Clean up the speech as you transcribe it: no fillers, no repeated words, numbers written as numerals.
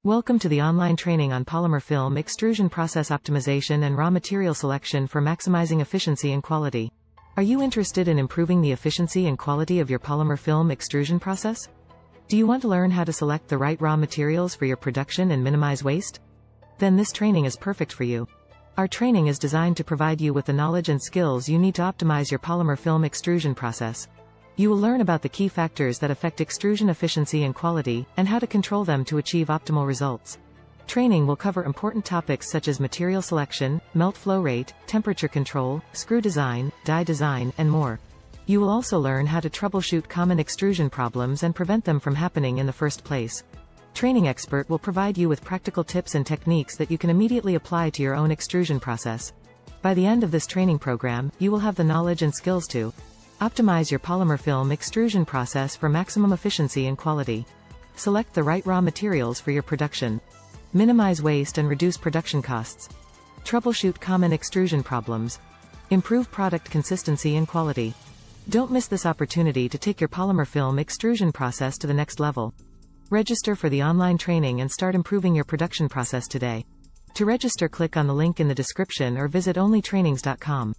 Welcome to the online training on polymer film extrusion process optimization and raw material selection for maximizing efficiency and quality. Are you interested in improving the efficiency and quality of your polymer film extrusion process? Do you want to learn how to select the right raw materials for your production and minimize waste? Then this training is perfect for you. Our training is designed to provide you with the knowledge and skills you need to optimize your polymer film extrusion process. You will learn about the key factors that affect extrusion efficiency and quality, and how to control them to achieve optimal results. Training will cover important topics such as material selection, melt flow rate, temperature control, screw design, die design, and more. You will also learn how to troubleshoot common extrusion problems and prevent them from happening in the first place. Training expert will provide you with practical tips and techniques that you can immediately apply to your own extrusion process. By the end of this training program, you will have the knowledge and skills to optimize your polymer film extrusion process for maximum efficiency and quality. Select the right raw materials for your production. Minimize waste and reduce production costs. Troubleshoot common extrusion problems. Improve product consistency and quality. Don't miss this opportunity to take your polymer film extrusion process to the next level. Register for the online training and start improving your production process today. To register, click on the link in the description or visit OnlyTRAININGS.com.